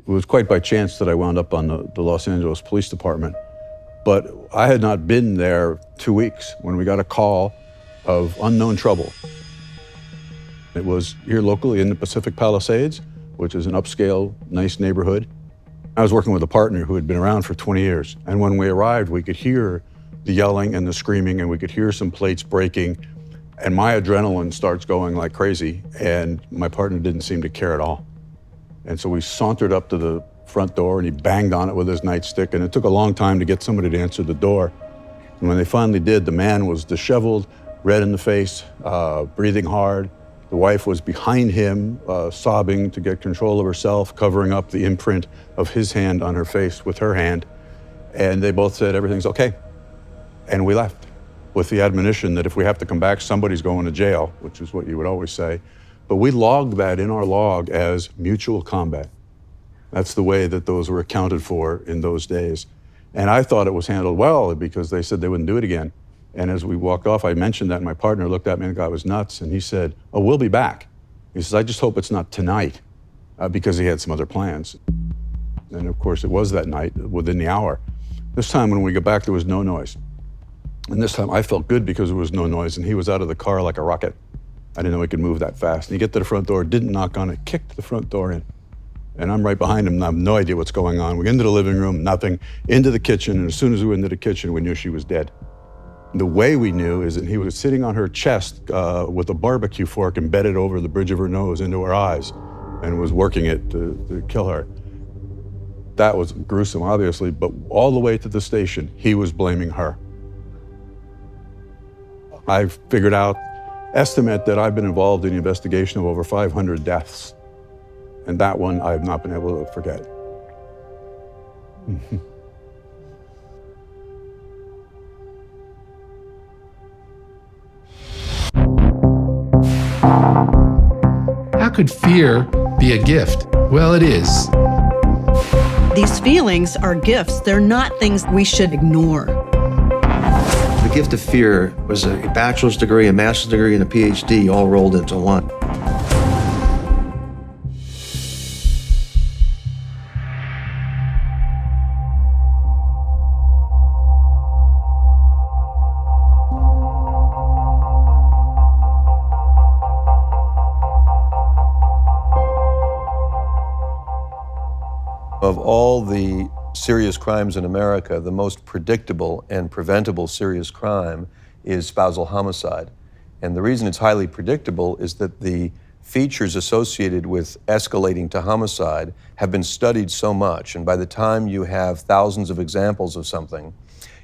It was quite by chance that I wound up on the Los Angeles Police Department. But I had not been there 2 weeks when we got a call of unknown trouble. It was here locally in the Pacific Palisades, which is an upscale, nice neighborhood. I was working with a partner who had been around for 20 years. And when we arrived, we could hear the yelling and the screaming, and we could hear some plates breaking. And my adrenaline starts going like crazy, and my partner didn't seem to care at all. And so we sauntered up to the front door, and he banged on it with his nightstick, and it took a long time to get somebody to answer the door. And when they finally did, the man was disheveled, red in the face, breathing hard. The wife was behind him, sobbing to get control of herself, covering up the imprint of his hand on her face with her hand. And they both said, everything's okay. And we left with the admonition that if we have to come back, somebody's going to jail, which is what you would always say. But we logged that in our log as mutual combat. That's the way that those were accounted for in those days. And I thought it was handled well because they said they wouldn't do it again. And as we walked off, I mentioned that, and my partner looked at me and the guy was nuts, and he said, oh, we'll be back. He says, I just hope it's not tonight, because he had some other plans. And of course, it was that night, within the hour. This time when we got back, there was no noise. And this time I felt good because there was no noise, and he was out of the car like a rocket. I didn't know he could move that fast. And he get to the front door, didn't knock on it, kicked the front door in. And I'm right behind him, and I have no idea what's going on. We get into the living room, nothing, into the kitchen, and as soon as we went into the kitchen, we knew she was dead. The way we knew is that he was sitting on her chest with a barbecue fork embedded over the bridge of her nose into her eyes and was working it to kill her. That was gruesome, obviously, but all the way to the station, he was blaming her. I figured out, estimate that I've been involved in the investigation of over 500 deaths. And that one I've not been able to forget. How could fear be a gift? Well, it is. These feelings are gifts. They're not things we should ignore. The gift of fear was a bachelor's degree, a master's degree, and a PhD all rolled into one. Of all the serious crimes in America, the most predictable and preventable serious crime is spousal homicide. And the reason it's highly predictable is that the features associated with escalating to homicide have been studied so much, and by the time you have thousands of examples of something,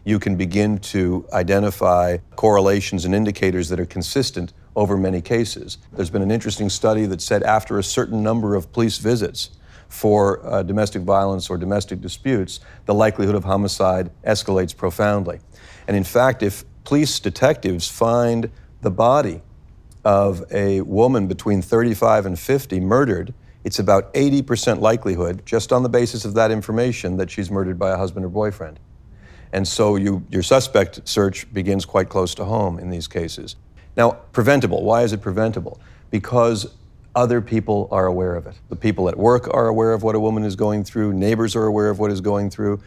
you can begin to identify correlations and indicators that are consistent over many cases. There's been an interesting study that said after a certain number of police visits for domestic violence or domestic disputes, the likelihood of homicide escalates profoundly. And in fact, if police detectives find the body of a woman between 35 and 50 murdered, it's about 80% likelihood, just on the basis of that information, that she's murdered by a husband or boyfriend. And so your suspect search begins quite close to home in these cases. Now, preventable. Why is it preventable? Because other people are aware of it. The people at work are aware of what a woman is going through. Neighbors are aware of what is going through.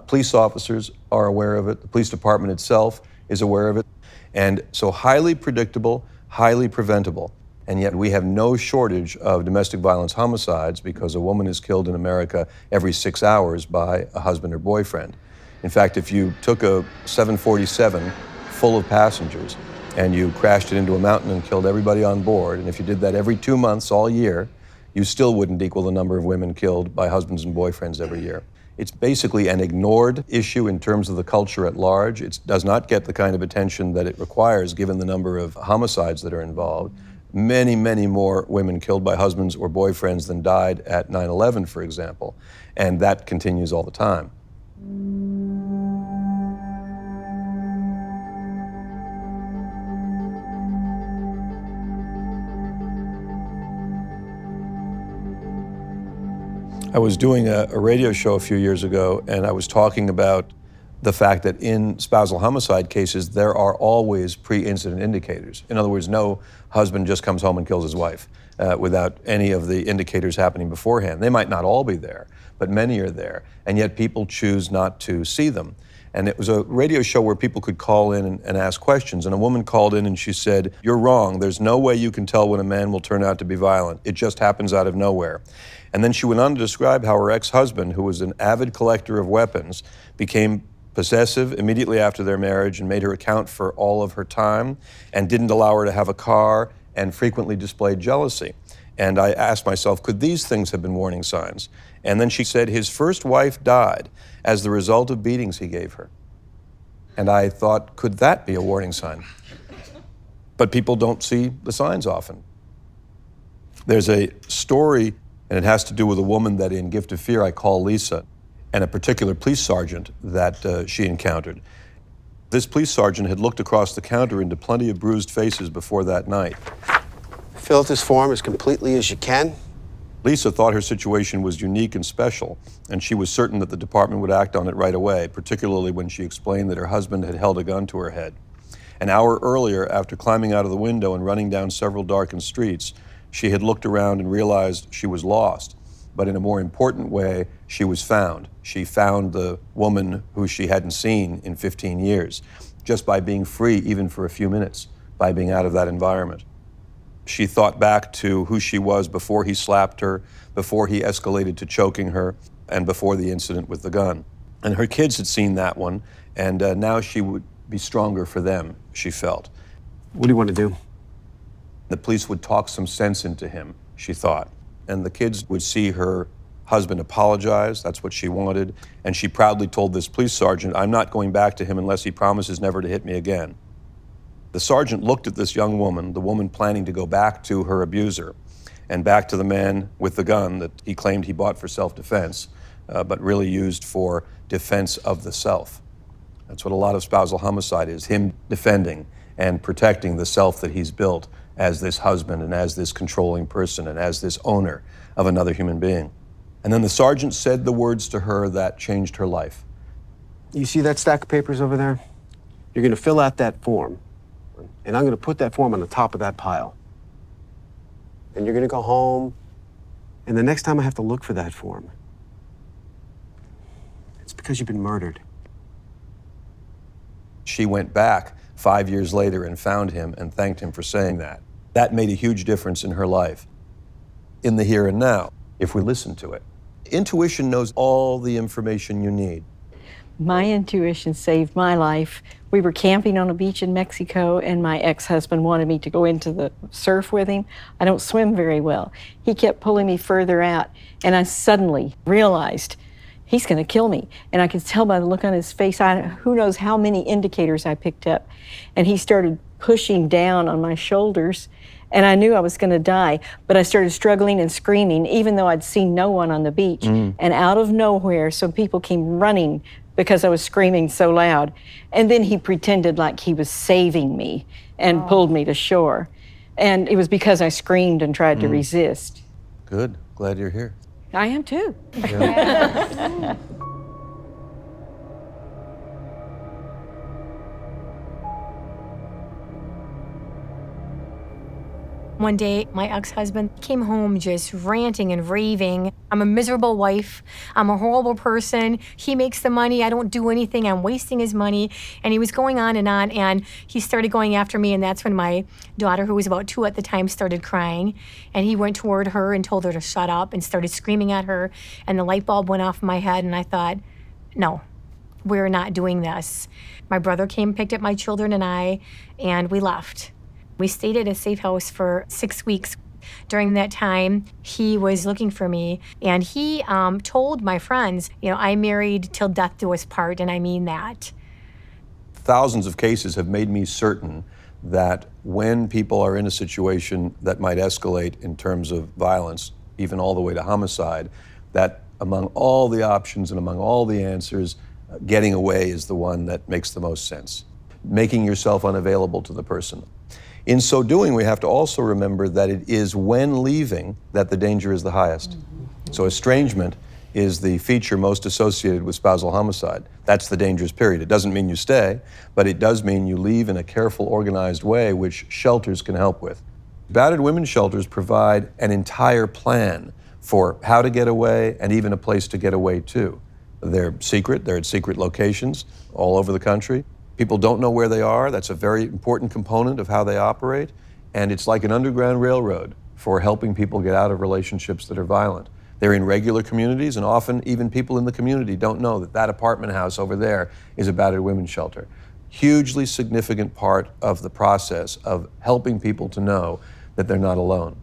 Police officers are aware of it. The police department itself is aware of it. And so highly predictable, highly preventable. And yet we have no shortage of domestic violence homicides because a woman is killed in America every 6 hours by a husband or boyfriend. In fact, if you took a 747 full of passengers and you crashed it into a mountain and killed everybody on board, and if you did that every 2 months all year, you still wouldn't equal the number of women killed by husbands and boyfriends every year. It's basically an ignored issue in terms of the culture at large. It does not get the kind of attention that it requires given the number of homicides that are involved. Many, many more women killed by husbands or boyfriends than died at 9/11, for example, and that continues all the time. I was doing a radio show a few years ago, and I was talking about the fact that in spousal homicide cases, there are always pre-incident indicators. In other words, no husband just comes home and kills his wife without any of the indicators happening beforehand. They might not all be there, but many are there, and yet people choose not to see them. And it was a radio show where people could call in and ask questions. And a woman called in and she said, "You're wrong. There's no way you can tell when a man will turn out to be violent. It just happens out of nowhere." And then she went on to describe how her ex-husband, who was an avid collector of weapons, became possessive immediately after their marriage and made her account for all of her time and didn't allow her to have a car and frequently displayed jealousy. And I asked myself, could these things have been warning signs? And then she said his first wife died as the result of beatings he gave her. And I thought, could that be a warning sign? But people don't see the signs often. There's a story, and it has to do with a woman that in Gift of Fear I call Lisa, and a particular police sergeant that she encountered. This police sergeant had looked across the counter into plenty of bruised faces before that night. Fill out this form as completely as you can. Lisa thought her situation was unique and special, and she was certain that the department would act on it right away, particularly when she explained that her husband had held a gun to her head. An hour earlier, after climbing out of the window and running down several darkened streets, she had looked around and realized she was lost. But in a more important way, she was found. She found the woman who she hadn't seen in 15 years, just by being free, even for a few minutes, by being out of that environment. She thought back to who she was before he slapped her, before he escalated to choking her, and before the incident with the gun. And her kids had seen that one, and now she would be stronger for them, she felt. What do you want to do? The police would talk some sense into him, she thought. And the kids would see her husband apologize, that's what she wanted, and she proudly told this police sergeant, "I'm not going back to him unless he promises never to hit me again." The sergeant looked at this young woman, the woman planning to go back to her abuser, and back to the man with the gun that he claimed he bought for self-defense, but really used for defense of the self. That's what a lot of spousal homicide is, him defending and protecting the self that he's built as this husband and as this controlling person and as this owner of another human being. And then the sergeant said the words to her that changed her life. You see that stack of papers over there? You're going to fill out that form, and I'm going to put that form on the top of that pile. And you're going to go home, and the next time I have to look for that form, it's because you've been murdered. She went back 5 years later and found him and thanked him for saying that. That made a huge difference in her life, in the here and now, if we listen to it. Intuition knows all the information you need. My intuition saved my life. We were camping on a beach in Mexico, and my ex-husband wanted me to go into the surf with him. I don't swim very well. He kept pulling me further out, and I suddenly realized he's going to kill me. And I could tell by the look on his face, who knows how many indicators I picked up. And he started pushing down on my shoulders, and I knew I was going to die. But I started struggling and screaming, even though I'd seen no one on the beach. And out of nowhere, some people came running because I was screaming so loud. And then he pretended like he was saving me and pulled me to shore. And it was because I screamed and tried to resist. Good. Glad you're here. I am too. Yeah. One day, my ex-husband came home just ranting and raving. I'm a miserable wife. I'm a horrible person. He makes the money. I don't do anything. I'm wasting his money. And he was going on, and he started going after me, and that's when my daughter, who was about 2 at the time, started crying. And he went toward her and told her to shut up and started screaming at her, and the light bulb went off in my head, and I thought, no, we're not doing this. My brother came, picked up my children and we left. We stayed at a safe house for 6 weeks. During that time, he was looking for me, and he told my friends, I'm married till death do us part, and I mean that. Thousands of cases have made me certain that when people are in a situation that might escalate in terms of violence, even all the way to homicide, that among all the options and among all the answers, getting away is the one that makes the most sense. Making yourself unavailable to the person. In so doing, we have to also remember that it is when leaving that the danger is the highest. So estrangement is the feature most associated with spousal homicide. That's the dangerous period. It doesn't mean you stay, but it does mean you leave in a careful, organized way, which shelters can help with. Battered women's shelters provide an entire plan for how to get away and even a place to get away to. They're secret, they're at secret locations all over the country. People don't know where they are. That's a very important component of how they operate. And it's like an underground railroad for helping people get out of relationships that are violent. They're in regular communities, and often even people in the community don't know that that apartment house over there is a battered women's shelter. Hugely significant part of the process of helping people to know that they're not alone.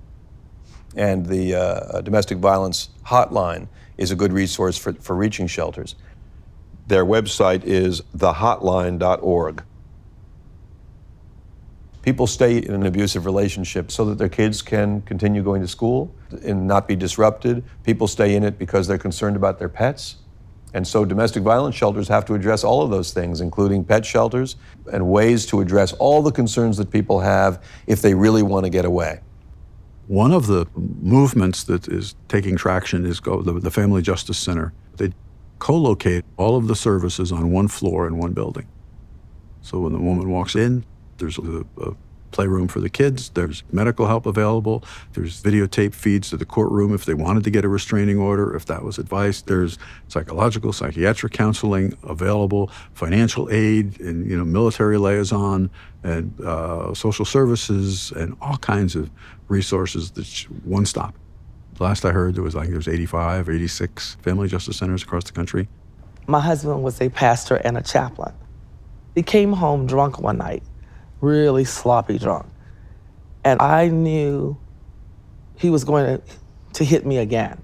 And the domestic violence hotline is a good resource for reaching shelters. Their website is thehotline.org. People stay in an abusive relationship so that their kids can continue going to school and not be disrupted. People stay in it because they're concerned about their pets. And so domestic violence shelters have to address all of those things, including pet shelters and ways to address all the concerns that people have if they really want to get away. One of the movements that is taking traction is the Family Justice Center. They co-locate all of the services on one floor in one building. So when the woman walks in, there's a playroom for the kids, there's medical help available, there's videotape feeds to the courtroom if they wanted to get a restraining order, if that was advice, there's psychological, psychiatric counseling available, financial aid, and military liaison, and social services, and all kinds of resources that's one stop. Last I heard, there's 85, 86 family justice centers across the country. My husband was a pastor and a chaplain. He came home drunk one night, really sloppy drunk. And I knew he was going to hit me again.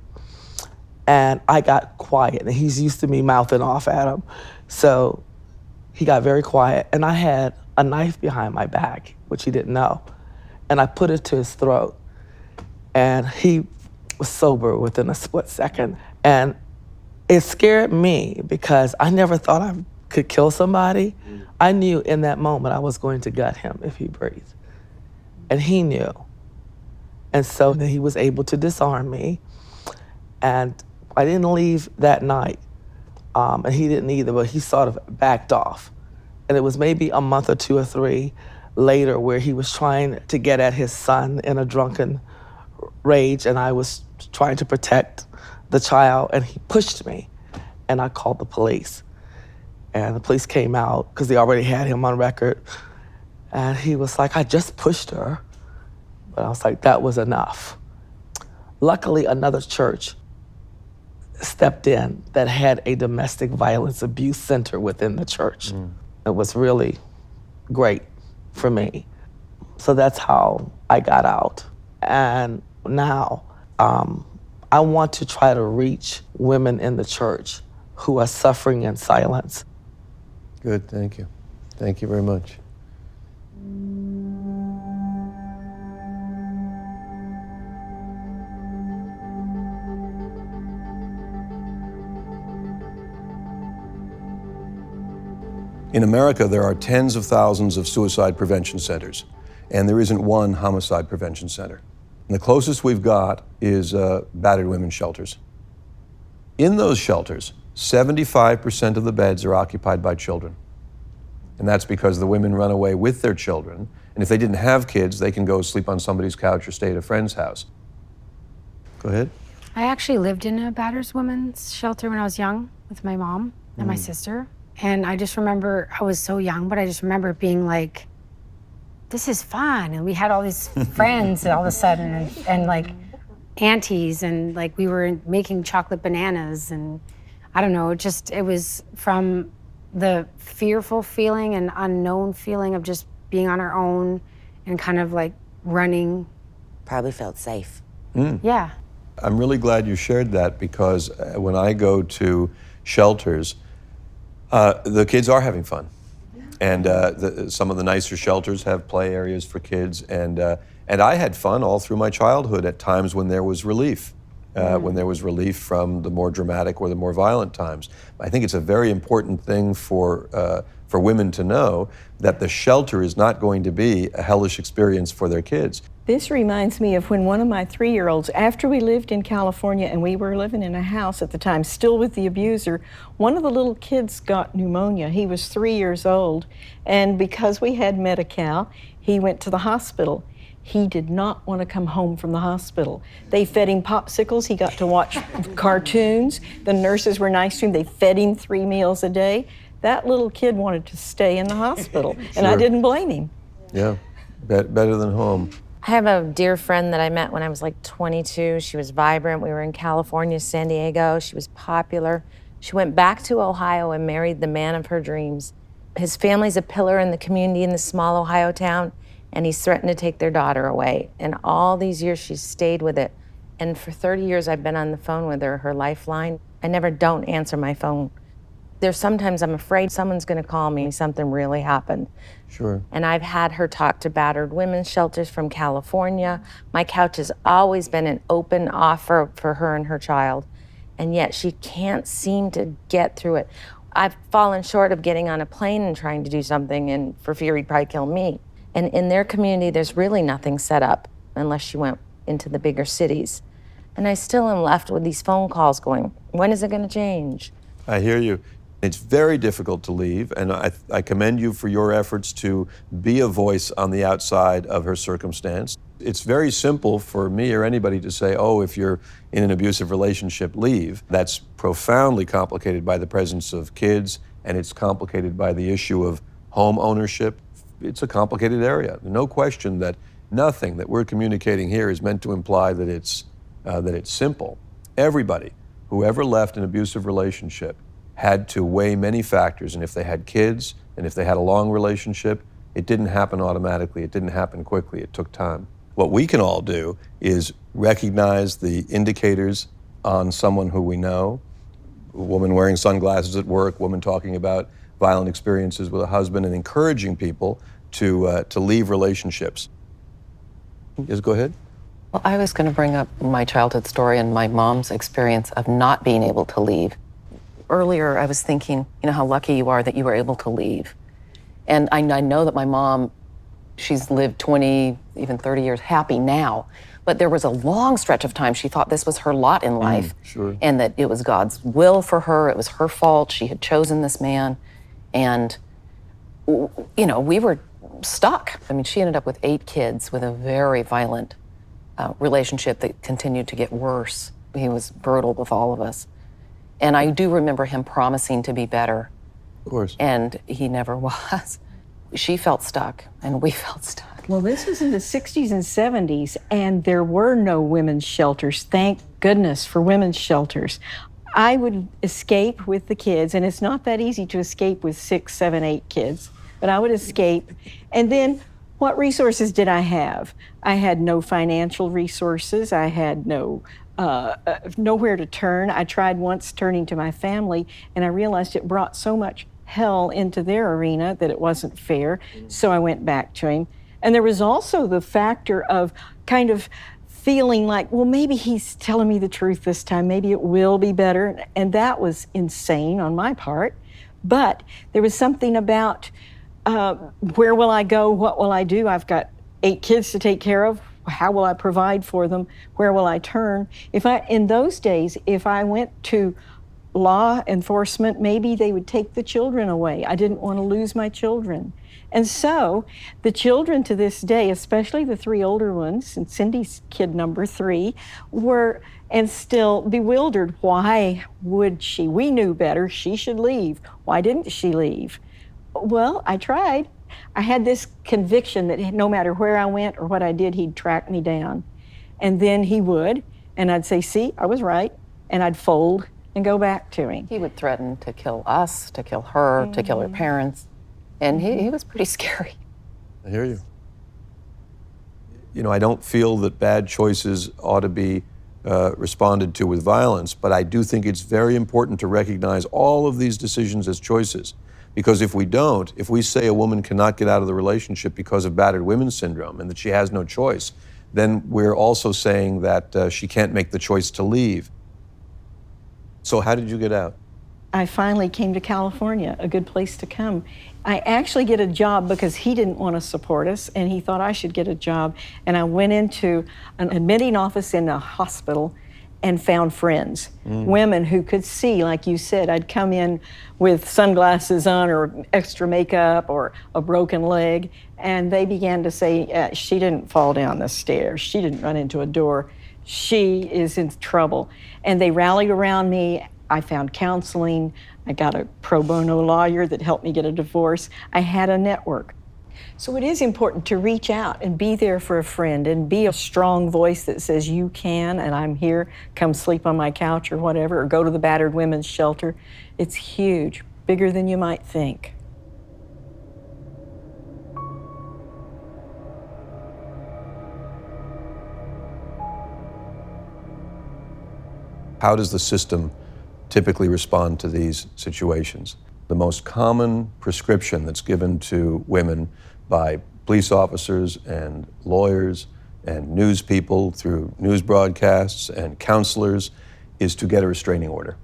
And I got quiet, and he's used to me mouthing off at him. So he got very quiet, and I had a knife behind my back, which he didn't know. And I put it to his throat. And he was sober within a split second. And it scared me because I never thought I could kill somebody. I knew in that moment I was going to gut him if he breathed. And he knew. And so he was able to disarm me. And I didn't leave that night. And he didn't either, but he sort of backed off. And it was maybe a month or two or three later where he was trying to get at his son in a drunken rage, and I was trying to protect the child, and he pushed me. And I called the police. And the police came out because they already had him on record. And he was like, I just pushed her. But I was like, that was enough. Luckily, another church stepped in that had a domestic violence abuse center within the church. It was really great for me. So that's how I got out. And now I want to try to reach women in the church who are suffering in silence. Good, thank you. Thank you very much. In America, there are tens of thousands of suicide prevention centers, and there isn't one homicide prevention center. And the closest we've got is battered women's shelters. In those shelters, 75% of the beds are occupied by children. And that's because the women run away with their children. And if they didn't have kids, they can go sleep on somebody's couch or stay at a friend's house. Go ahead. I actually lived in a battered women's shelter when I was young with my mom and my sister. And I just remember, I was so young, but I just remember being like, this is fun. And we had all these friends all of a sudden, and like aunties, and like we were making chocolate bananas, and I don't know, it was from the fearful feeling and unknown feeling of just being on our own and kind of like running. Probably felt safe. Yeah. I'm really glad you shared that, because when I go to shelters, the kids are having fun. And some of the nicer shelters have play areas for kids. And I had fun all through my childhood at times when there was relief. When there was relief from the more dramatic or the more violent times. I think it's a very important thing for women to know that the shelter is not going to be a hellish experience for their kids. This reminds me of when one of my 3-year-olds, after we lived in California and we were living in a house at the time, still with the abuser, one of the little kids got pneumonia. He was 3 years old, and because we had Medi-Cal, he went to the hospital. He did not want to come home from the hospital. They fed him popsicles. He got to watch cartoons. The nurses were nice to him. They fed him 3 meals a day. That little kid wanted to stay in the hospital, and I didn't blame him. Yeah, better than home. I have a dear friend that I met when I was like 22. She was vibrant. We were in California, San Diego. She was popular. She went back to Ohio and married the man of her dreams. His family's a pillar in the community in this small Ohio town, and he's threatened to take their daughter away. And all these years she's stayed with it. And for 30 years I've been on the phone with her, her lifeline. I never don't answer my phone. There's sometimes I'm afraid someone's gonna call me, something really happened. Sure. And I've had her talk to battered women's shelters from California. My couch has always been an open offer for her and her child, and yet she can't seem to get through it. I've fallen short of getting on a plane and trying to do something, and for fear he'd probably kill me. And in their community, there's really nothing set up unless she went into the bigger cities. And I still am left with these phone calls going, when is it gonna change? I hear you. It's very difficult to leave, and I commend you for your efforts to be a voice on the outside of her circumstance. It's very simple for me or anybody to say, oh, if you're in an abusive relationship, leave. That's profoundly complicated by the presence of kids, and it's complicated by the issue of home ownership. It's a complicated area. No question that nothing that we're communicating here is meant to imply that it's simple. Everybody who ever left an abusive relationship had to weigh many factors, and if they had kids, and if they had a long relationship, it didn't happen automatically, it didn't happen quickly, it took time. What we can all do is recognize the indicators on someone who we know, a woman wearing sunglasses at work, woman talking about violent experiences with a husband, and encouraging people to leave relationships. Yes, go ahead. Well, I was going to bring up my childhood story and my mom's experience of not being able to leave. Earlier, I was thinking, you know, how lucky you are that you were able to leave. And I know that my mom, she's lived 20, even 30 years happy now, but there was a long stretch of time she thought this was her lot in life. Sure. And that it was God's will for her, it was her fault, she had chosen this man. And, you know, we were stuck. I mean, she ended up with 8 kids with a very violent relationship that continued to get worse. He was brutal with all of us. And I do remember him promising to be better. Of course. And he never was. She felt stuck, and we felt stuck. Well, this was in the 60s and 70s, and there were no women's shelters. Thank goodness for women's shelters. I would escape with the kids, and it's not that easy to escape with 6, 7, 8 kids, but I would escape. And then what resources did I have? I had no financial resources. I had nowhere to turn. I tried once turning to my family, and I realized it brought so much hell into their arena that it wasn't fair, so I went back to him. And there was also the factor of kind of feeling like, well, maybe he's telling me the truth this time, maybe it will be better, and that was insane on my part. But there was something about where will I go, what will I do? I've got 8 kids to take care of. How will I provide for them? Where will I turn? In those days, if I went to law enforcement, maybe they would take the children away. I didn't want to lose my children. And so the children to this day, especially the 3 older ones, and Cindy's kid number 3, were and still bewildered. Why would she? We knew better. She should leave. Why didn't she leave? Well, I tried. I had this conviction that no matter where I went or what I did, he'd track me down. And then he would, and I'd say, see, I was right, and I'd fold and go back to him. He would threaten to kill us, to kill her, to kill her parents, and he was pretty scary. I hear you. You know, I don't feel that bad choices ought to be responded to with violence, but I do think it's very important to recognize all of these decisions as choices. Because if we don't, if we say a woman cannot get out of the relationship because of battered women's syndrome and that she has no choice, then we're also saying that she can't make the choice to leave. So how did you get out? I finally came to California, a good place to come. I actually get a job because he didn't want to support us, and he thought I should get a job. And I went into an admitting office in a hospital, and found friends, women who could see, like you said. I'd come in with sunglasses on or extra makeup or a broken leg, and they began to say, she didn't fall down the stairs, she didn't run into a door, she is in trouble. And they rallied around me. I found counseling. I got a pro bono lawyer that helped me get a divorce. I had a network. So it is important to reach out and be there for a friend and be a strong voice that says you can and I'm here, come sleep on my couch or whatever, or go to the battered women's shelter. It's huge, bigger than you might think. How does the system typically respond to these situations? The most common prescription that's given to women by police officers and lawyers and news people through news broadcasts and counselors is to get a restraining order.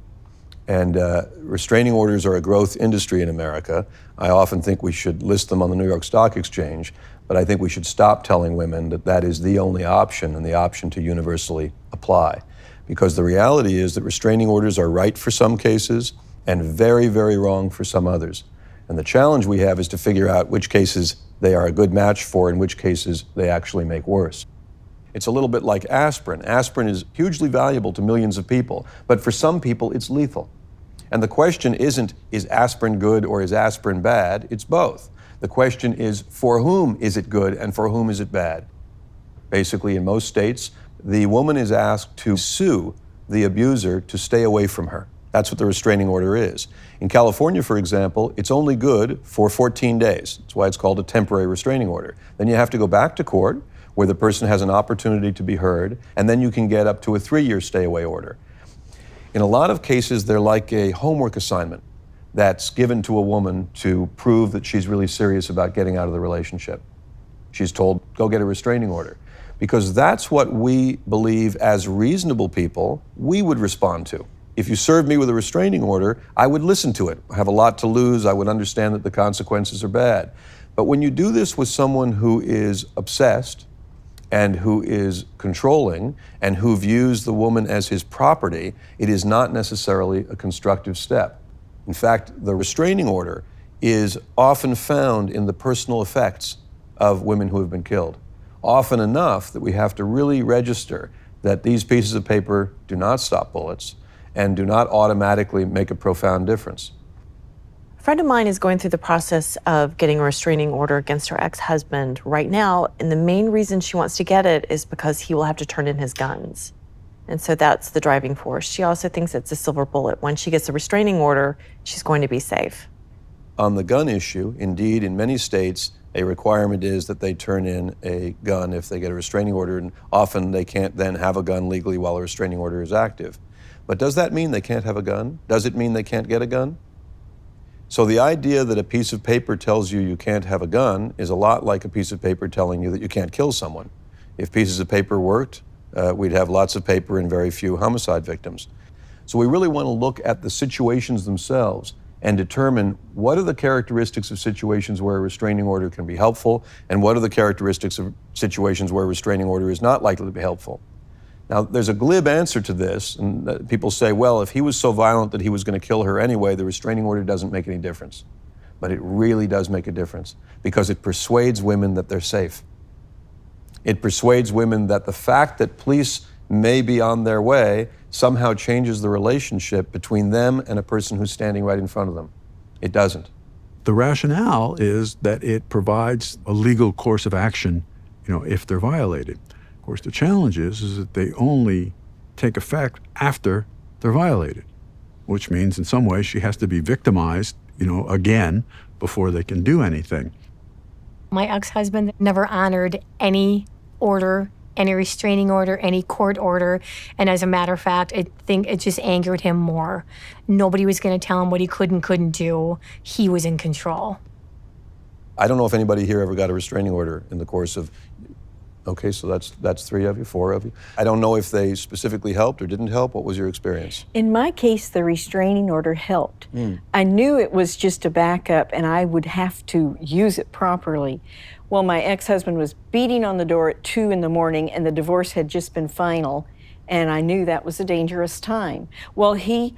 And restraining orders are a growth industry in America. I often think we should list them on the New York Stock Exchange, but I think we should stop telling women that that is the only option and the option to universally apply. Because the reality is that restraining orders are right for some cases and very, very wrong for some others. And the challenge we have is to figure out which cases they are a good match for and which cases they actually make worse. It's a little bit like aspirin. Aspirin is hugely valuable to millions of people, but for some people it's lethal. And the question isn't, is aspirin good or is aspirin bad? It's both. The question is, for whom is it good and for whom is it bad? Basically, in most states, the woman is asked to sue the abuser to stay away from her. That's what the restraining order is. In California, for example, it's only good for 14 days. That's why it's called a temporary restraining order. Then you have to go back to court where the person has an opportunity to be heard, and then you can get up to a 3-year stay-away order. In a lot of cases, they're like a homework assignment that's given to a woman to prove that she's really serious about getting out of the relationship. She's told, go get a restraining order. Because that's what we believe as reasonable people we would respond to. If you served me with a restraining order, I would listen to it. I have a lot to lose. I would understand that the consequences are bad. But when you do this with someone who is obsessed and who is controlling and who views the woman as his property, it is not necessarily a constructive step. In fact, the restraining order is often found in the personal effects of women who have been killed. Often enough that we have to really register that these pieces of paper do not stop bullets and do not automatically make a profound difference. A friend of mine is going through the process of getting a restraining order against her ex-husband right now, and the main reason she wants to get it is because he will have to turn in his guns. And so that's the driving force. She also thinks it's a silver bullet. When she gets a restraining order, she's going to be safe. On the gun issue, indeed, in many states, a requirement is that they turn in a gun if they get a restraining order, and often they can't then have a gun legally while a restraining order is active. But does that mean they can't have a gun? Does it mean they can't get a gun? So the idea that a piece of paper tells you you can't have a gun is a lot like a piece of paper telling you that you can't kill someone. If pieces of paper worked, we'd have lots of paper and very few homicide victims. So we really want to look at the situations themselves and determine what are the characteristics of situations where a restraining order can be helpful and what are the characteristics of situations where a restraining order is not likely to be helpful. Now, there's a glib answer to this, and people say, well, if he was so violent that he was going to kill her anyway, the restraining order doesn't make any difference. But it really does make a difference because it persuades women that they're safe. It persuades women that the fact that police may be on their way somehow changes the relationship between them and a person who's standing right in front of them. It doesn't. The rationale is that it provides a legal course of action, if they're violated. Of course, the challenge is that they only take effect after they're violated, which means in some way she has to be victimized, again, before they can do anything. My ex-husband never honored any order, any restraining order, any court order. And as a matter of fact, I think it just angered him more. Nobody was going to tell him what he could and couldn't do. He was in control. I don't know if anybody here ever got a restraining order in the course of, okay, so that's 3 of you, 4 of you. I don't know if they specifically helped or didn't help. What was your experience? In my case, the restraining order helped. I knew it was just a backup and I would have to use it properly. Well, my ex-husband was beating on the door at 2 in the morning and the divorce had just been final. And I knew that was a dangerous time. Well, he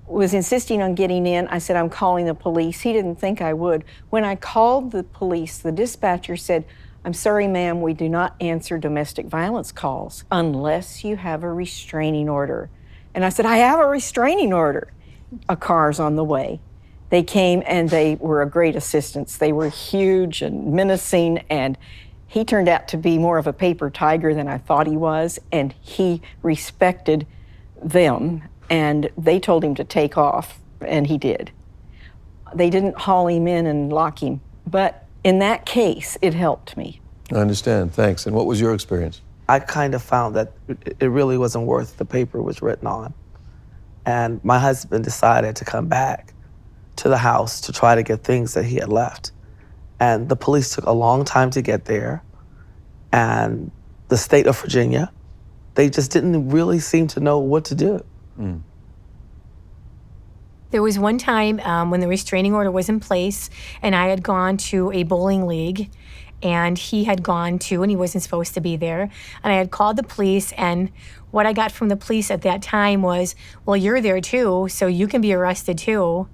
was insisting on getting in. I said, I'm calling the police. He didn't think I would. When I called the police, the dispatcher said, I'm sorry, ma'am, we do not answer domestic violence calls unless you have a restraining order. And I said, I have a restraining order. A car's on the way. They came and they were a great assistance. They were huge and menacing, and he turned out to be more of a paper tiger than I thought he was, and he respected them, and they told him to take off, and he did. They didn't haul him in and lock him, but in that case, it helped me. I understand, thanks. And what was your experience? I kind of found that it really wasn't worth the paper it was written on. And my husband decided to come back to the house to try to get things that he had left. And the police took a long time to get there. And the state of Virginia, they just didn't really seem to know what to do. Mm. There was one time when the restraining order was in place, and I had gone to a bowling league, and he had gone too, and he wasn't supposed to be there. And I had called the police, and what I got from the police at that time was, well, you're there too, so you can be arrested too.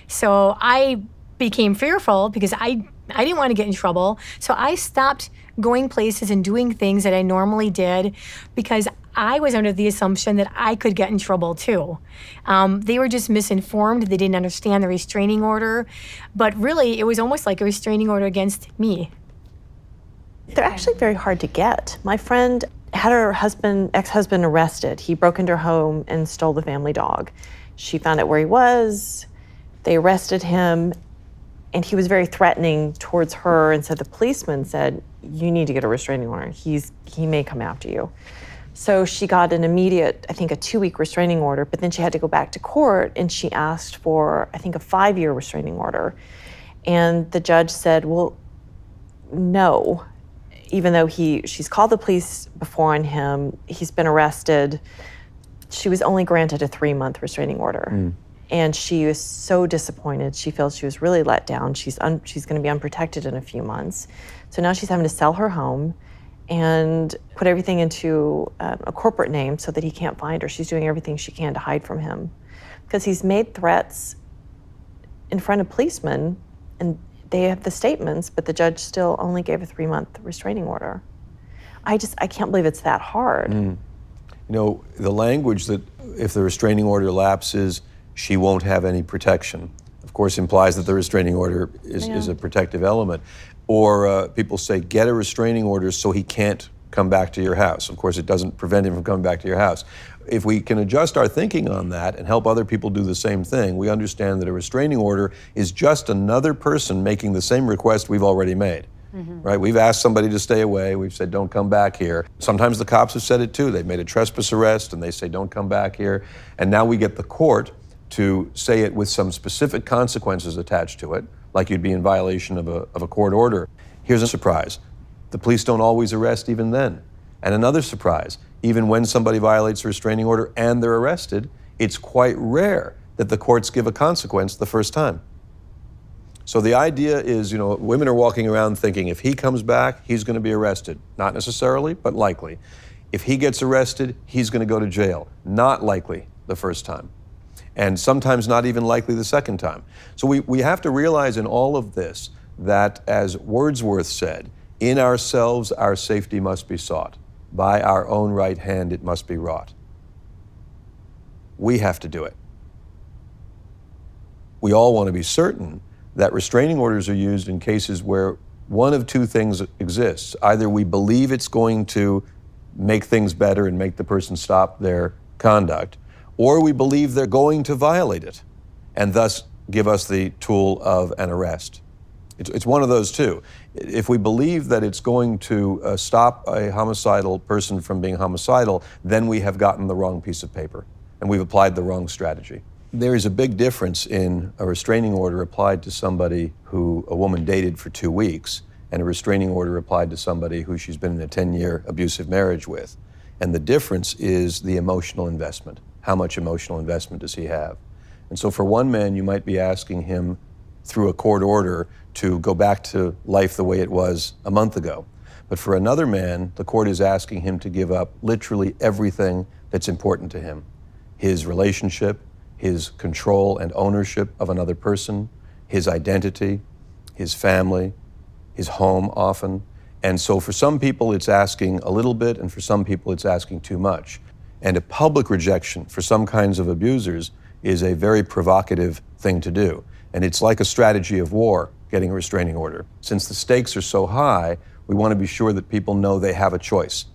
So I became fearful because I didn't want to get in trouble. So I stopped going places and doing things that I normally did because I was under the assumption that I could get in trouble too. They were just misinformed. They didn't understand the restraining order. But really, it was almost like a restraining order against me. They're actually very hard to get. My friend had her ex-husband arrested. He broke into her home and stole the family dog. She found out where he was. They arrested him, and he was very threatening towards her, and so the policeman said, you need to get a restraining order. He may come after you. So she got an immediate, I think, a 2-week restraining order, but then she had to go back to court, and she asked for, I think, a 5-year restraining order. And the judge said, well, no, even though she's called the police before on him, he's been arrested, she was only granted a 3-month restraining order. Mm. And she was so disappointed. She feels she was really let down. She's going to be unprotected in a few months. So now she's having to sell her home and put everything into a corporate name so that he can't find her. She's doing everything she can to hide from him because he's made threats in front of policemen, and they have the statements, but the judge still only gave a 3-month restraining order. I can't believe it's that hard. Mm. You know, the language that if the restraining order lapses, she won't have any protection, of course, implies that the restraining order is a protective element. Or people say, get a restraining order so he can't come back to your house. Of course, it doesn't prevent him from coming back to your house. If we can adjust our thinking on that and help other people do the same thing, we understand that a restraining order is just another person making the same request we've already made. Mm-hmm. Right? We've asked somebody to stay away. We've said, don't come back here. Sometimes the cops have said it too. They've made a trespass arrest and they say, don't come back here. And now we get the court to say it with some specific consequences attached to it, like you'd be in violation of a court order. Here's a surprise. The police don't always arrest even then. And another surprise, even when somebody violates a restraining order and they're arrested, it's quite rare that the courts give a consequence the first time. So the idea is, you know, women are walking around thinking if he comes back, he's going to be arrested. Not necessarily, but likely. If he gets arrested, he's going to go to jail. Not likely the first time. And sometimes not even likely the second time. So we have to realize in all of this that, as Wordsworth said, in ourselves our safety must be sought. By our own right hand it must be wrought. We have to do it. We all want to be certain that restraining orders are used in cases where one of two things exists. Either we believe it's going to make things better and make the person stop their conduct, or we believe they're going to violate it and thus give us the tool of an arrest. It's one of those two. If we believe that it's going to stop a homicidal person from being homicidal, then we have gotten the wrong piece of paper and we've applied the wrong strategy. There is a big difference in a restraining order applied to somebody who a woman dated for 2 weeks and a restraining order applied to somebody who she's been in a 10-year abusive marriage with. And the difference is the emotional investment. How much emotional investment does he have? And so for one man, you might be asking him through a court order to go back to life the way it was a month ago. But for another man, the court is asking him to give up literally everything that's important to him. His relationship, his control and ownership of another person, his identity, his family, his home often. And so for some people it's asking a little bit, and for some people it's asking too much. And a public rejection for some kinds of abusers is a very provocative thing to do. And it's like a strategy of war, getting a restraining order. Since the stakes are so high, we want to be sure that people know they have a choice,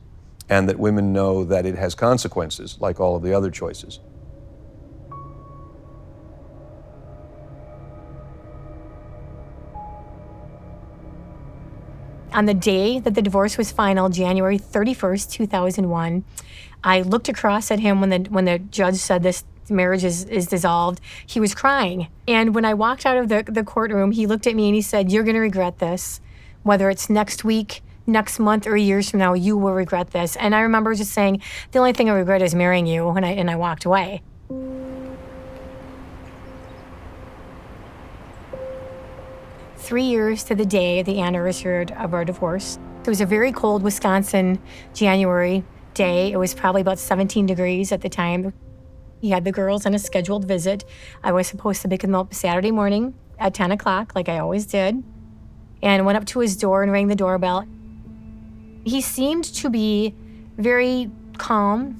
and that women know that it has consequences, like all of the other choices. On the day that the divorce was final, January 31st, 2001, I looked across at him when the judge said this marriage is dissolved. He was crying. And when I walked out of the courtroom, he looked at me and he said, "You're gonna regret this. Whether it's next week, next month, or years from now, you will regret this." And I remember just saying, "The only thing I regret is marrying you," and I walked away. 3 years to the day, the anniversary of our divorce. It was a very cold Wisconsin January day. It was probably about 17 degrees at the time. He had the girls on a scheduled visit. I was supposed to pick them up Saturday morning at 10 o'clock, like I always did, and went up to his door and rang the doorbell. He seemed to be very calm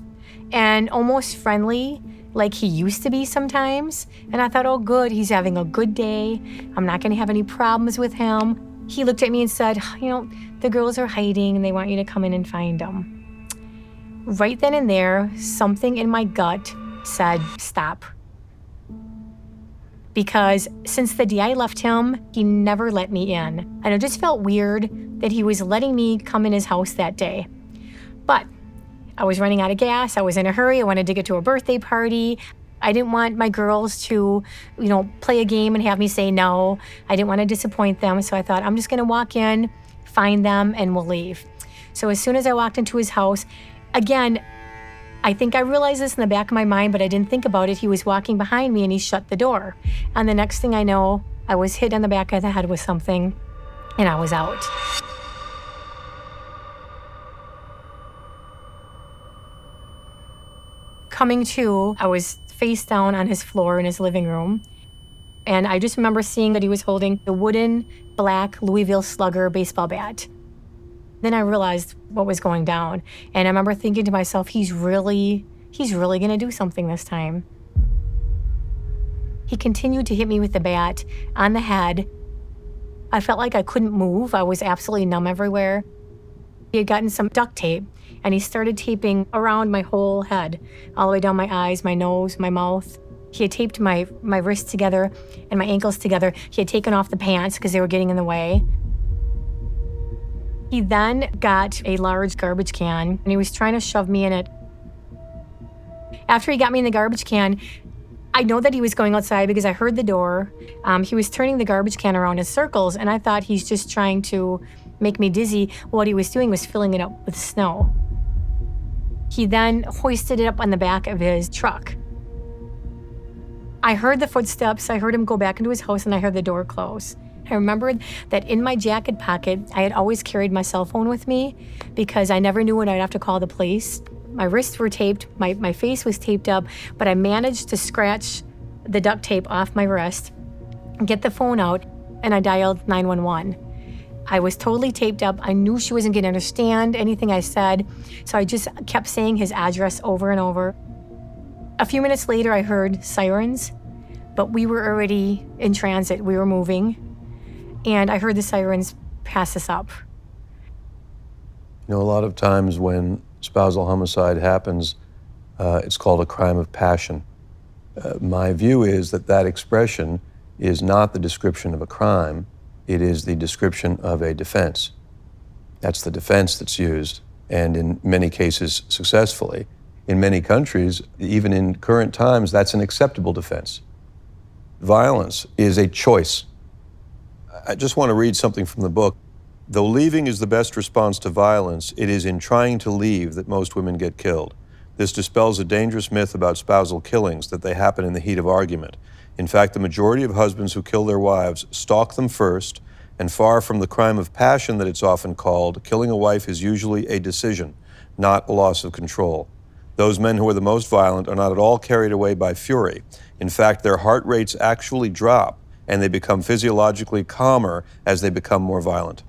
and almost friendly, like he used to be sometimes. And I thought, oh, good, he's having a good day. I'm not gonna have any problems with him. He looked at me and said, "You know, the girls are hiding and they want you to come in and find them." Right then and there, something in my gut said, stop. Because since the day I left him, he never let me in. And it just felt weird that he was letting me come in his house that day. But I was running out of gas. I was in a hurry. I wanted to get to a birthday party. I didn't want my girls to, play a game and have me say no. I didn't want to disappoint them. So I thought, I'm just going to walk in, find them, and we'll leave. So as soon as I walked into his house, again, I think I realized this in the back of my mind, but I didn't think about it. He was walking behind me and he shut the door. And the next thing I know, I was hit on the back of the head with something and I was out. Coming to, I was face down on his floor in his living room. And I just remember seeing that he was holding the wooden black Louisville Slugger baseball bat. Then I realized what was going down. And I remember thinking to myself, he's really gonna do something this time. He continued to hit me with the bat on the head. I felt like I couldn't move. I was absolutely numb everywhere. He had gotten some duct tape and he started taping around my whole head, all the way down my eyes, my nose, my mouth. He had taped my wrists together and my ankles together. He had taken off the pants because they were getting in the way. He then got a large garbage can and he was trying to shove me in it. After he got me in the garbage can, I know that he was going outside because I heard the door. He was turning the garbage can around in circles and I thought he's just trying to make me dizzy. What he was doing was filling it up with snow. He then hoisted it up on the back of his truck. I heard the footsteps, I heard him go back into his house and I heard the door close. I remembered that in my jacket pocket, I had always carried my cell phone with me because I never knew when I'd have to call the police. My wrists were taped, my face was taped up, but I managed to scratch the duct tape off my wrist, get the phone out, and I dialed 911. I was totally taped up. I knew she wasn't gonna understand anything I said, so I just kept saying his address over and over. A few minutes later, I heard sirens, but we were already in transit. We were moving. And I heard the sirens pass us up. A lot of times when spousal homicide happens, it's called a crime of passion. My view is that expression is not the description of a crime, it is the description of a defense. That's the defense that's used, and in many cases successfully. In many countries, even in current times, that's an acceptable defense. Violence is a choice. I just want to read something from the book. Though leaving is the best response to violence, it is in trying to leave that most women get killed. This dispels a dangerous myth about spousal killings, that they happen in the heat of argument. In fact, the majority of husbands who kill their wives stalk them first And far from the crime of passion that it's often called, killing a wife is usually a decision, not a loss of control. Those men who are the most violent are not at all carried away by fury. In fact, their heart rates actually drop, and they become physiologically calmer as they become more violent.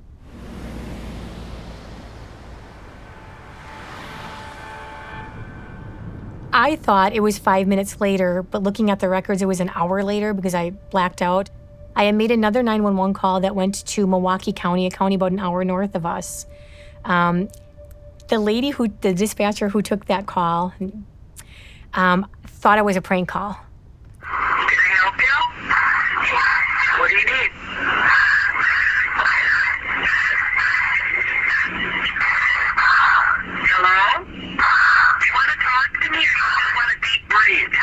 I thought it was 5 minutes later, but looking at the records, it was an hour later because I blacked out. I had made another 911 call that went to Milwaukee County, a county about an hour north of us. The dispatcher who took that call, thought it was a prank call. Can I help you? What do you need? Hello? Do you want to talk to me or you just want to deep breathe?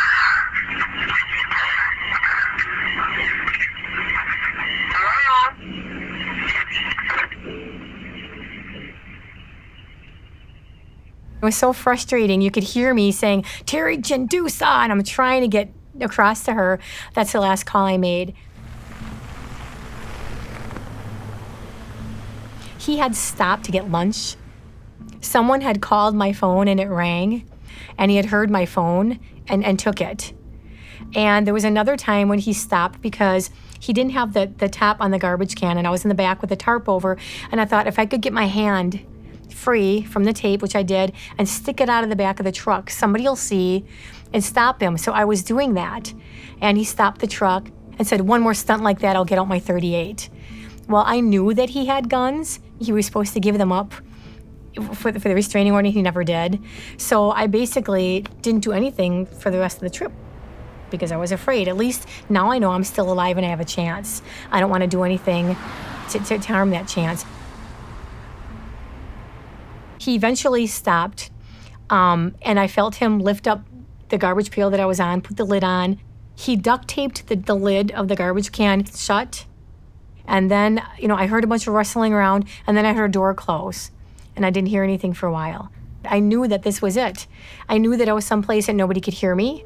It was so frustrating. You could hear me saying, "Terry Gendusa," and I'm trying to get across to her. That's the last call I made. He had stopped to get lunch. Someone had called my phone and it rang, and he had heard my phone and took it. And there was another time when he stopped because he didn't have the top on the garbage can, and I was in the back with the tarp over, and I thought if I could get my hand free from the tape, which I did, and stick it out of the back of the truck, somebody will see and stop him. So I was doing that, and he stopped the truck and said, "One more stunt like that, I'll get out my .38. Well, I knew that he had guns. He was supposed to give them up for the restraining order. He never did. So I basically didn't do anything for the rest of the trip because I was afraid. At least now I know I'm still alive and I have a chance. I don't want to do anything to harm that chance. He eventually stopped, and I felt him lift up the garbage pail that I was on, put the lid on. He duct taped the lid of the garbage can shut. And then, I heard a bunch of rustling around, and then I heard a door close, and I didn't hear anything for a while. I knew that this was it. I knew that I was someplace that nobody could hear me.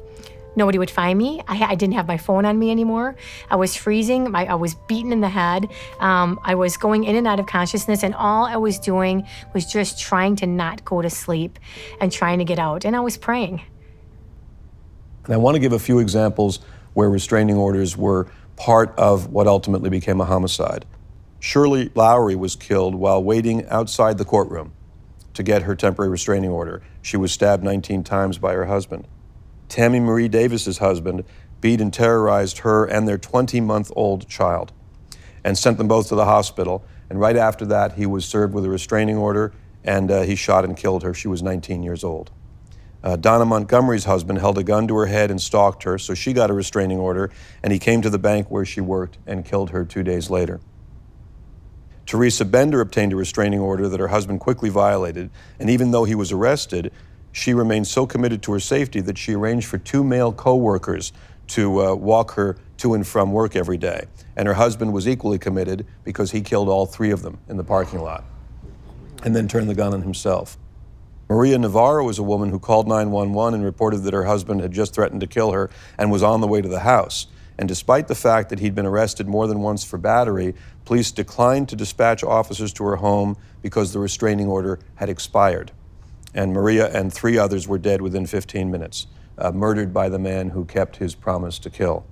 Nobody would find me. I didn't have my phone on me anymore. I was freezing. I was beaten in the head. I was going in and out of consciousness, and all I was doing was just trying to not go to sleep and trying to get out. And I was praying. And I want to give a few examples where restraining orders were part of what ultimately became a homicide. Shirley Lowry was killed while waiting outside the courtroom to get her temporary restraining order. She was stabbed 19 times by her husband. Tammy Marie Davis's husband beat and terrorized her and their 20-month-old child and sent them both to the hospital. And right after that, he was served with a restraining order, and he shot and killed her. She was 19 years old. Donna Montgomery's husband held a gun to her head and stalked her, so she got a restraining order, and he came to the bank where she worked and killed her 2 days later. Teresa Bender obtained a restraining order that her husband quickly violated, and even though he was arrested, she remained so committed to her safety that she arranged for 2 male co-workers to walk her to and from work every day. And her husband was equally committed because he killed all 3 of them in the parking lot and then turned the gun on himself. Maria Navarro was a woman who called 911 and reported that her husband had just threatened to kill her and was on the way to the house. And despite the fact that he'd been arrested more than once for battery, police declined to dispatch officers to her home because the restraining order had expired. And Maria and 3 others were dead within 15 minutes, murdered by the man who kept his promise to kill.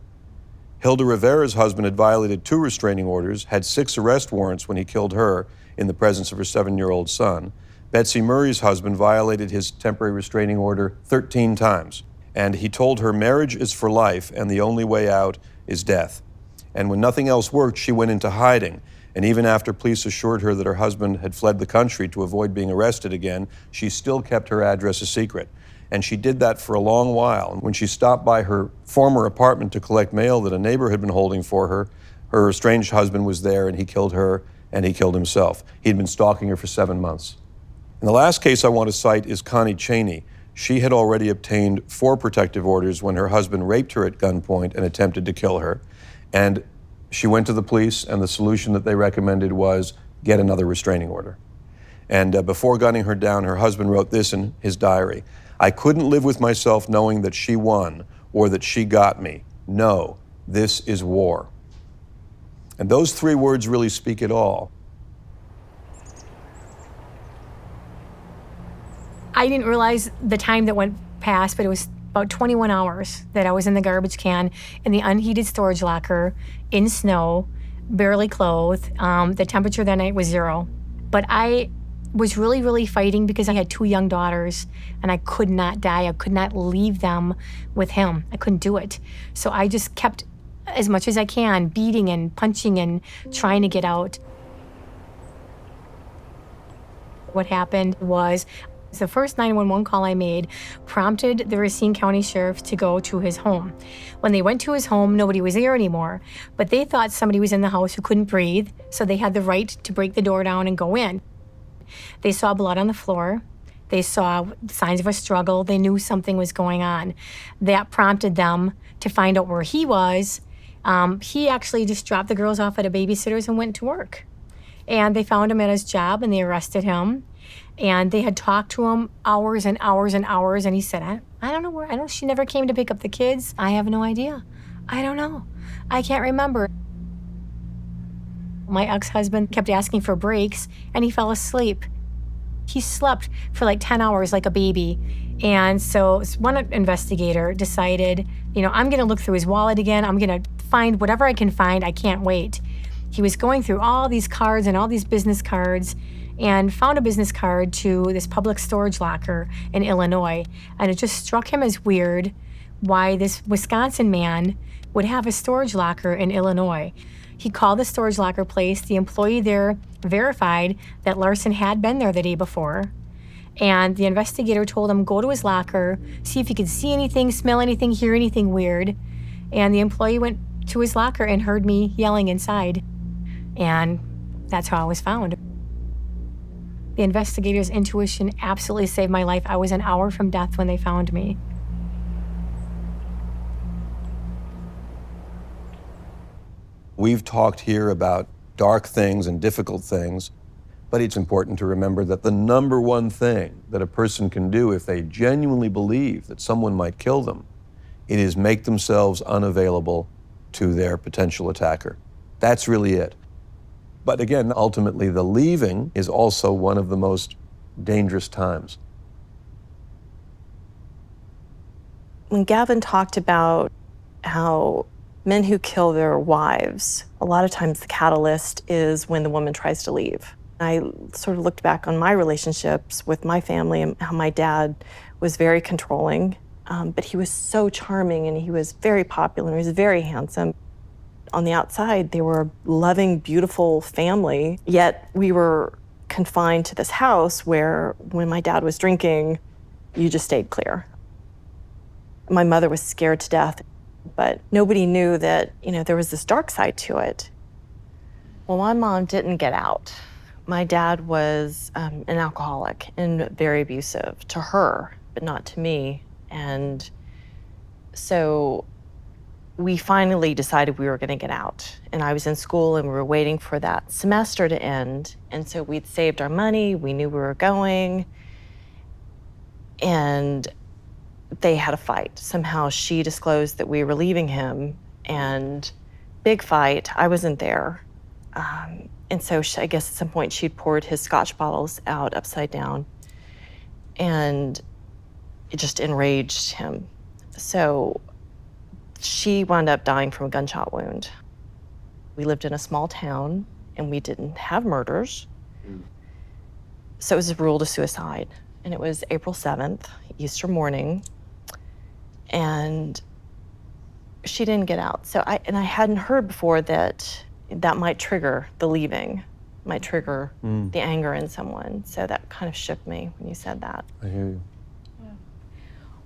Hilda Rivera's husband had violated 2 restraining orders, had 6 arrest warrants when he killed her in the presence of her 7-year-old son. Betsy Murray's husband violated his temporary restraining order 13 times, and he told her marriage is for life and the only way out is death. And when nothing else worked, she went into hiding. And even after police assured her that her husband had fled the country to avoid being arrested again, she still kept her address a secret. And she did that for a long while. And when she stopped by her former apartment to collect mail that a neighbor had been holding for her, her estranged husband was there, and he killed her and he killed himself. He'd been stalking her for 7 months. And the last case I want to cite is Connie Cheney. She had already obtained 4 protective orders when her husband raped her at gunpoint and attempted to kill her. And she went to the police, and the solution that they recommended was get another restraining order. And before gunning her down, her husband wrote this in his diary: "I couldn't live with myself knowing that she won or that she got me. No, this is war." And those 3 words really speak it all. I didn't realize the time that went past, but it was about 21 hours that I was in the garbage can in the unheated storage locker in snow, barely clothed. The temperature that night was 0. But I was really, really fighting because I had 2 young daughters and I could not die. I could not leave them with him. I couldn't do it. So I just kept, as much as I can, beating and punching and trying to get out. What happened was the first 911 call I made prompted the Racine County Sheriff to go to his home. When they went to his home, nobody was there anymore, but they thought somebody was in the house who couldn't breathe, so they had the right to break the door down and go in. They saw blood on the floor. They saw signs of a struggle. They knew something was going on. That prompted them to find out where he was. He actually just dropped the girls off at a babysitter's and went to work. And they found him at his job and they arrested him. And they had talked to him hours and hours and hours. And he said, I don't know where, she never came to pick up the kids. I have no idea. I don't know. I can't remember. My ex-husband kept asking for breaks and he fell asleep. He slept for like 10 hours like a baby. And so one investigator decided, I'm gonna look through his wallet again. I'm gonna find whatever I can find. I can't wait. He was going through all these cards and all these business cards and found a business card to this public storage locker in Illinois. And it just struck him as weird why this Wisconsin man would have a storage locker in Illinois. He called the storage locker place. The employee there verified that Larson had been there the day before. And the investigator told him, go to his locker, see if you could see anything, smell anything, hear anything weird. And the employee went to his locker and heard me yelling inside. And that's how I was found. The investigator's intuition absolutely saved my life. I was an hour from death when they found me. We've talked here about dark things and difficult things, but it's important to remember that the number one thing that a person can do if they genuinely believe that someone might kill them, it is make themselves unavailable to their potential attacker. That's really it. But again, ultimately, the leaving is also one of the most dangerous times. When Gavin talked about how men who kill their wives, a lot of times the catalyst is when the woman tries to leave. I sort of looked back on my relationships with my family and how my dad was very controlling, but he was so charming and he was very popular and he was very handsome. On the outside, they were a loving, beautiful family, yet we were confined to this house where when my dad was drinking, you just stayed clear. My mother was scared to death, but nobody knew that, there was this dark side to it. Well, my mom didn't get out. My dad was an alcoholic and very abusive to her, but not to me. And so we finally decided we were going to get out. And I was in school and we were waiting for that semester to end. And so we'd saved our money, we knew we were going. And they had a fight. Somehow she disclosed that we were leaving him, and big fight. I wasn't there. And so I guess at some point she'd poured his scotch bottles out upside down, and it just enraged him. So she wound up dying from a gunshot wound. We lived in a small town and we didn't have murders. So it was ruled a suicide. And it was April 7th, Easter morning. And she didn't get out. So I hadn't heard before that might trigger the leaving, might trigger the anger in someone. So that kind of shook me when you said that. I hear you.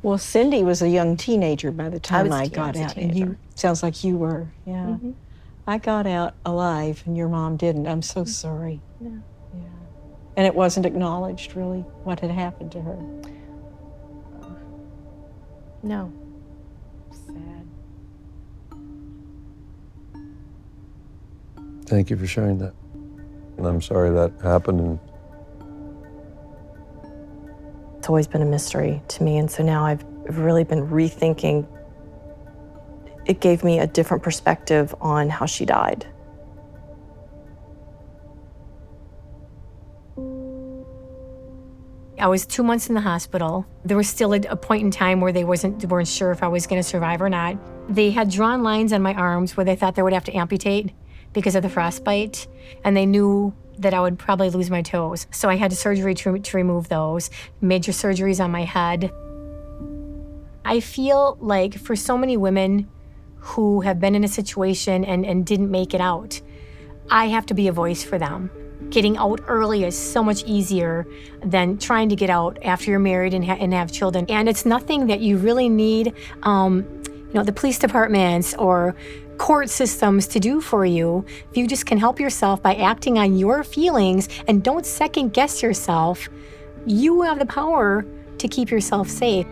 Well, Cindy was a young teenager by the time I got out, and you sounds like you were. Yeah, Mm-hmm. I got out alive, and your mom didn't. I'm so sorry. Yeah. Yeah, and it wasn't acknowledged really what had happened to her. No. Sad. Thank you for sharing that. And I'm sorry that happened. And It's always been a mystery to me, and so now I've really been rethinking. It gave me a different perspective on how she died. I was 2 months in the hospital. There was still a point in time where they weren't sure if I was going to survive or not. They had drawn lines on my arms where they thought they would have to amputate because of the frostbite, and they knew that I would probably lose my toes. So I had surgery to remove those, major surgeries on my head. I feel like for so many women who have been in a situation and didn't make it out, I have to be a voice for them. Getting out early is so much easier than trying to get out after you're married and have children. And it's nothing that you really need, the police departments or court systems to do for you. If you just can help yourself by acting on your feelings and don't second guess yourself, you have the power to keep yourself safe.